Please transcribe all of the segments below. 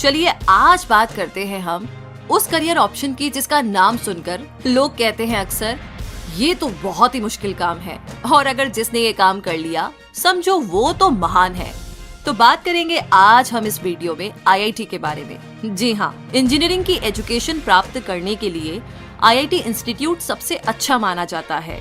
चलिए आज बात करते हैं हम उस करियर ऑप्शन की जिसका नाम सुनकर लोग कहते हैं अक्सर ये तो बहुत ही मुश्किल काम है, और अगर जिसने ये काम कर लिया समझो वो तो महान है। तो बात करेंगे आज हम इस वीडियो में आईआईटी के बारे में। जी हाँ, इंजीनियरिंग की एजुकेशन प्राप्त करने के लिए आईआईटी इंस्टीट्यूट सबसे अच्छा माना जाता है।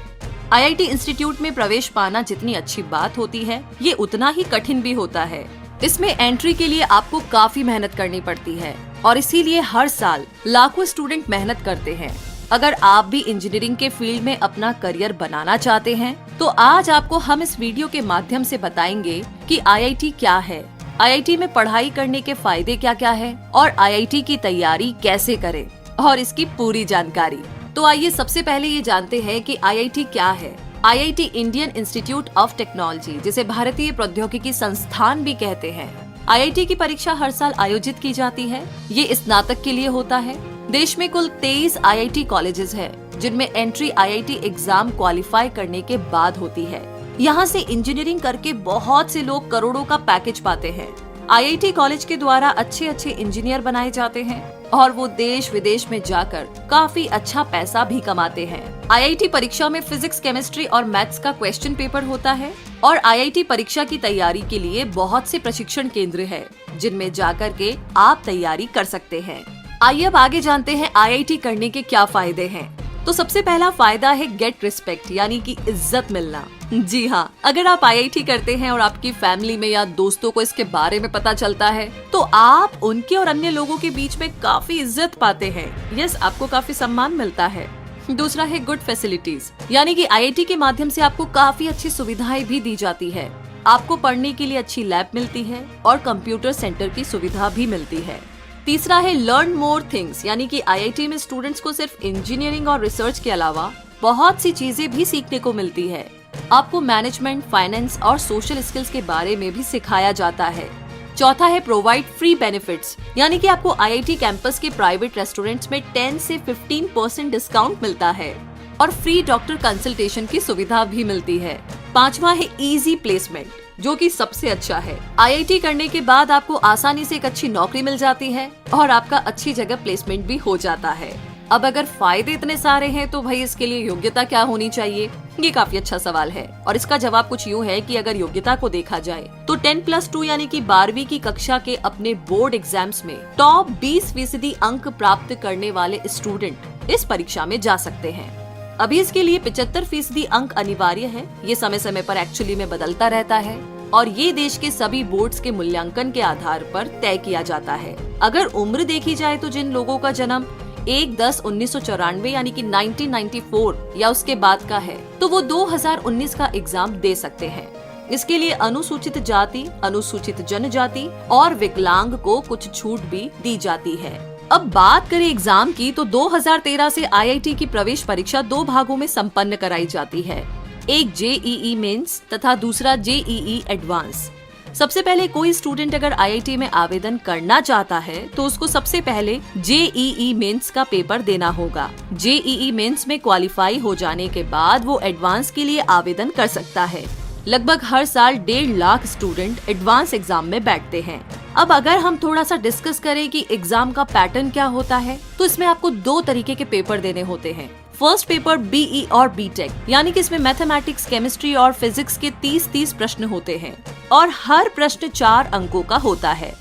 आईआईटी इंस्टीट्यूट में प्रवेश पाना जितनी अच्छी बात होती है, ये उतना ही कठिन भी होता है। इसमें एंट्री के लिए आपको काफी मेहनत करनी पड़ती है और इसीलिए हर साल लाखों स्टूडेंट मेहनत करते हैं। अगर आप भी इंजीनियरिंग के फील्ड में अपना करियर बनाना चाहते हैं तो आज आपको हम इस वीडियो के माध्यम से बताएंगे कि आईआईटी क्या है, आईआईटी में पढ़ाई करने के फायदे क्या क्या है और आईआईटी की तैयारी कैसे करें और इसकी पूरी जानकारी। तो आइए सबसे पहले ये जानते हैं कि आईआईटी क्या है। IIT Indian institute of technology, जिसे भारतीय प्रौद्योगिकी संस्थान भी कहते हैं। आईआईटी की परीक्षा हर साल आयोजित की जाती है। ये स्नातक के लिए होता है। देश में कुल 23 आईआईटी कॉलेजेस हैं, जिनमें एंट्री आईआईटी एग्जाम क्वालिफाई करने के बाद होती है। यहाँ से इंजीनियरिंग करके बहुत से लोग करोड़ों का पैकेज पाते हैं। आईआईटी कॉलेज के द्वारा अच्छे अच्छे इंजीनियर बनाए जाते हैं और वो देश विदेश में जाकर काफी अच्छा पैसा भी कमाते हैं। आईआईटी परीक्षा में फिजिक्स, केमिस्ट्री और मैथ्स का क्वेश्चन पेपर होता है और आईआईटी परीक्षा की तैयारी के लिए बहुत से प्रशिक्षण केंद्र है, जिनमें जाकर के आप तैयारी कर सकते हैं। आइए अब आगे जानते हैं आईआईटी करने के क्या फायदे हैं। तो सबसे पहला फायदा है गेट रिस्पेक्ट, यानी कि इज्जत मिलना। जी हाँ, अगर आप आईआईटी करते हैं और आपकी फैमिली में या दोस्तों को इसके बारे में पता चलता है तो आप उनके और अन्य लोगों के बीच में काफी इज्जत पाते हैं। यस, आपको काफी सम्मान मिलता है। दूसरा है गुड फैसिलिटीज, यानी कि आईआईटी के माध्यम से आपको काफी अच्छी सुविधाएं भी दी जाती है। आपको पढ़ने के लिए अच्छी लैब मिलती है और कंप्यूटर सेंटर की सुविधा भी मिलती है। तीसरा है लर्न मोर थिंग्स, यानी कि आईआईटी में स्टूडेंट्स को सिर्फ इंजीनियरिंग और रिसर्च के अलावा बहुत सी चीजें भी सीखने को मिलती है। आपको मैनेजमेंट, फाइनेंस और सोशल स्किल्स के बारे में भी सिखाया जाता है। चौथा है प्रोवाइड फ्री बेनिफिट्स, यानी कि आपको आईआईटी कैंपस के प्राइवेट रेस्टोरेंट्स में 10 से 15% डिस्काउंट मिलता है और फ्री डॉक्टर कंसल्टेशन की सुविधा भी मिलती है। पांचवा है इजी प्लेसमेंट, जो कि सबसे अच्छा है। आईआईटी करने के बाद आपको आसानी से एक अच्छी नौकरी मिल जाती है और आपका अच्छी जगह प्लेसमेंट भी हो जाता है। अब अगर फायदे इतने सारे हैं तो भाई इसके लिए योग्यता क्या होनी चाहिए, ये काफी अच्छा सवाल है। और इसका जवाब कुछ यूँ है कि अगर योग्यता को देखा जाए तो 10+2 यानी कि 12वीं की कक्षा के अपने बोर्ड एग्जाम्स में टॉप 20% अंक प्राप्त करने वाले स्टूडेंट इस परीक्षा में जा सकते हैं। अभी इसके लिए 75% अंक अनिवार्य है। ये समय समय पर एक्चुअली में बदलता रहता है और ये देश के सभी बोर्ड्स के मूल्यांकन के आधार पर तय किया जाता है। अगर उम्र देखी जाए तो जिन लोगों का जन्म 1/10/1994 यानी कि 1994 या उसके बाद का है तो वो 2019 का एग्जाम दे सकते हैं। इसके लिए अनुसूचित जाति, अनुसूचित जनजाति और विकलांग को कुछ छूट भी दी जाती है। अब बात करें एग्जाम की तो 2013 से आईआईटी की प्रवेश परीक्षा 2 भागों में संपन्न कराई जाती है। एक जेईई मेंस तथा दूसरा जेईई एडवांस। सबसे पहले कोई स्टूडेंट अगर आईआईटी में आवेदन करना चाहता है तो उसको सबसे पहले जेईई मेंस का पेपर देना होगा। जेईई मेंस में क्वालिफाई हो जाने के बाद वो एडवांस के लिए आवेदन कर सकता है। लगभग हर साल 1.5 लाख स्टूडेंट एडवांस एग्जाम में बैठते हैं। अब अगर हम थोड़ा सा डिस्कस करें कि एग्जाम का पैटर्न क्या होता है तो इसमें आपको 2 तरीके के पेपर देने होते हैं। फर्स्ट पेपर बीई और बीटेक, यानी कि इसमें मैथमेटिक्स, केमिस्ट्री और फिजिक्स के 30 प्रश्न होते हैं और हर प्रश्न 4 अंकों का होता है।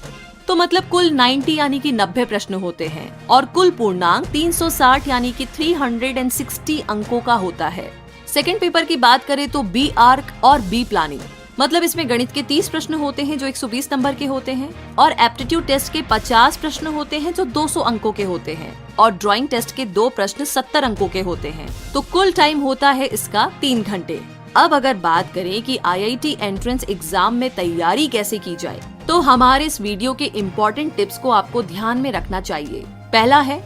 तो मतलब कुल 90 यानी कि 90 प्रश्न होते हैं और कुल पूर्णांक 360 यानी कि 360 अंकों का होता है। सेकेंड पेपर की बात करें तो बी आर्क और बी प्लानिंग, मतलब इसमें गणित के 30 प्रश्न होते हैं जो 120 नंबर के होते हैं और एप्टीट्यूड टेस्ट के 50 प्रश्न होते हैं जो 200 अंकों के होते हैं और ड्राइंग टेस्ट के 2 प्रश्न 70 अंकों के होते हैं। तो कुल टाइम होता है इसका 3 घंटे। अब अगर बात करें कि आईआईटी एंट्रेंस एग्जाम में तैयारी कैसे की जाए तो हमारे इस वीडियो के इम्पोर्टेंट टिप्स को आपको ध्यान में रखना चाहिए। पहला है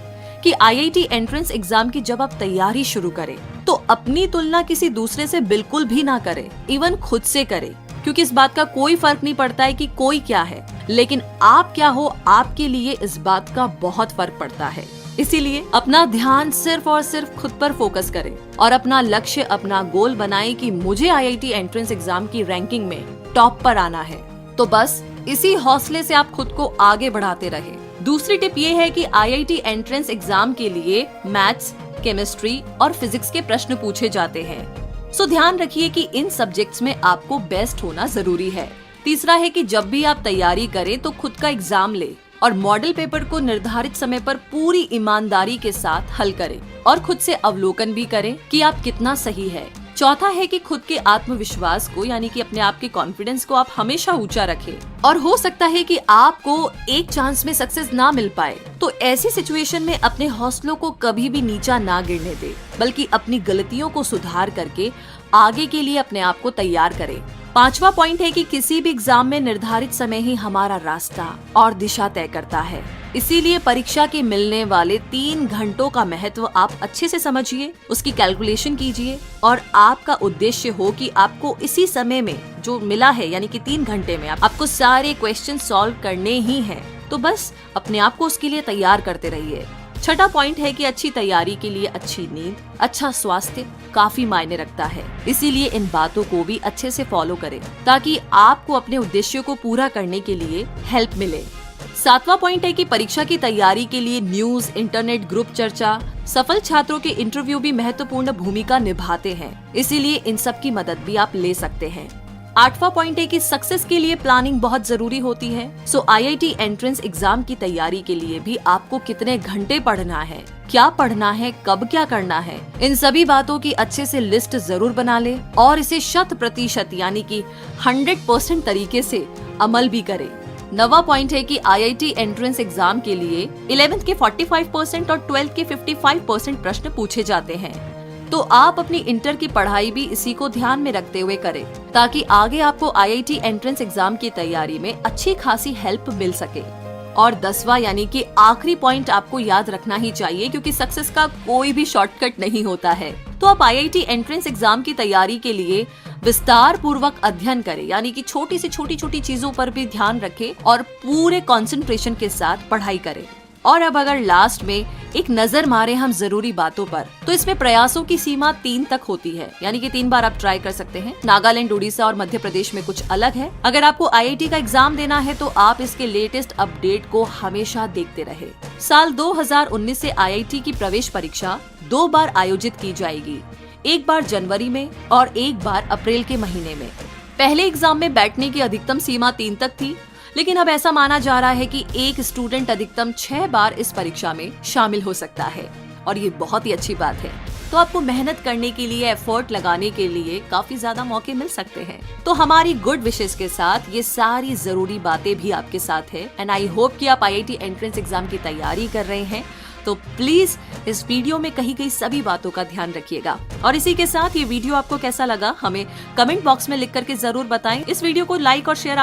कि आईआईटी एंट्रेंस एग्जाम की जब आप तैयारी शुरू करें तो अपनी तुलना किसी दूसरे से बिल्कुल भी ना करें, इवन खुद से करें, क्योंकि इस बात का कोई फर्क नहीं पड़ता है कि कोई क्या है, लेकिन आप क्या हो आपके लिए इस बात का बहुत फर्क पड़ता है। इसीलिए अपना ध्यान सिर्फ और सिर्फ खुद पर फोकस करें और अपना लक्ष्य, अपना गोल बनाएं कि मुझे आईआईटी एंट्रेंस एग्जाम की रैंकिंग में टॉप पर आना है। तो बस इसी हौसले से आप खुद को आगे बढ़ाते रहे। दूसरी टिप ये है कि IIT एंट्रेंस एग्जाम के लिए मैथ्स, केमिस्ट्री और फिजिक्स के प्रश्न पूछे जाते हैं। सो ध्यान रखिए कि इन सब्जेक्ट्स में आपको बेस्ट होना जरूरी है। तीसरा है कि जब भी आप तैयारी करें तो खुद का एग्जाम ले और मॉडल पेपर को निर्धारित समय पर पूरी ईमानदारी के साथ हल करें और खुद से अवलोकन भी करें कि आप कितना सही है। चौथा है कि खुद के आत्मविश्वास को यानी कि अपने आप के कॉन्फिडेंस को आप हमेशा ऊंचा रखें। और हो सकता है कि आपको एक चांस में सक्सेस ना मिल पाए, तो ऐसी सिचुएशन में अपने हौसलों को कभी भी नीचा ना गिरने दे, बल्कि अपनी गलतियों को सुधार करके आगे के लिए अपने आप को तैयार करें। पांचवा पॉइंट है कि किसी भी एग्जाम में निर्धारित समय ही हमारा रास्ता और दिशा तय करता है। इसीलिए परीक्षा के मिलने वाले 3 घंटों का महत्व आप अच्छे से समझिए, उसकी कैलकुलेशन कीजिए और आपका उद्देश्य हो कि आपको इसी समय में जो मिला है यानी कि 3 घंटे में आपको सारे क्वेश्चन सॉल्व करने ही हैं। तो बस अपने आप को उसके लिए तैयार करते रहिए। छठा पॉइंट है कि अच्छी तैयारी के लिए अच्छी नींद, अच्छा स्वास्थ्य काफी मायने रखता है। इसीलिए इन बातों को भी अच्छे से फॉलो करें ताकि आपको अपने उद्देश्यों को पूरा करने के लिए हेल्प मिले। सातवां पॉइंट है कि परीक्षा की तैयारी के लिए न्यूज, इंटरनेट, ग्रुप चर्चा, सफल छात्रों के इंटरव्यू भी महत्वपूर्ण भूमिका निभाते हैं। इसीलिए इन सब की मदद भी आप ले सकते हैं। आठवां पॉइंट है कि सक्सेस के लिए प्लानिंग बहुत जरूरी होती है। सो IIT एंट्रेंस एग्जाम की तैयारी के लिए भी आपको कितने घंटे पढ़ना है, क्या पढ़ना है, कब क्या करना है, इन सभी बातों की अच्छे से लिस्ट जरूर बना ले और इसे 100% यानी कि 100% तरीके से अमल भी करें। 9वां पॉइंट है कि IIT एंट्रेंस एग्जाम के लिए 11th के 45% और 12th के 55% प्रश्न पूछे जाते हैं। तो आप अपनी इंटर की पढ़ाई भी इसी को ध्यान में रखते हुए करें ताकि आगे आपको IIT एंट्रेंस एग्जाम की तैयारी में अच्छी खासी हेल्प मिल सके। और 10वां यानी कि आखिरी पॉइंट आपको याद रखना ही चाहिए, क्योंकि सक्सेस का कोई भी शॉर्टकट नहीं होता है। तो आप IIT एंट्रेंस एग्जाम की तैयारी के लिए विस्तार पूर्वक अध्ययन करें, यानी कि छोटी से छोटी चीजों पर भी ध्यान रखें और पूरे कंसंट्रेशन के साथ पढ़ाई करें। और अब अगर लास्ट में एक नजर मारे हम जरूरी बातों पर, तो इसमें प्रयासों की सीमा 3 तक होती है, यानी कि 3 बार आप ट्राई कर सकते हैं। नागालैंड, उड़ीसा और मध्य प्रदेश में कुछ अलग है। अगर आपको IIT का एग्जाम देना है तो आप इसके लेटेस्ट अपडेट को हमेशा देखते रहे। साल 2019 से IIT की प्रवेश परीक्षा 2 बार आयोजित की जाएगी, एक बार जनवरी में और एक बार अप्रैल के महीने में। पहले एग्जाम में बैठने की अधिकतम सीमा 3 तक थी, लेकिन अब ऐसा माना जा रहा है कि एक स्टूडेंट अधिकतम 6 बार इस परीक्षा में शामिल हो सकता है और ये बहुत ही अच्छी बात है। तो आपको मेहनत करने के लिए, एफर्ट लगाने के लिए काफी ज्यादा मौके मिल सकते हैं। तो हमारी गुड विशेस के साथ ये सारी जरूरी बातें भी आपके साथ है एंड आई होप कि आप IIT एंट्रेंस एग्जाम की तैयारी कर रहे हैं। तो प्लीज इस वीडियो में कही गई सभी बातों का ध्यान रखिएगा। और इसी के साथ ये वीडियो आपको कैसा लगा हमें कमेंट बॉक्स में लिख करके जरूर बताएं। इस वीडियो को लाइक और शेयर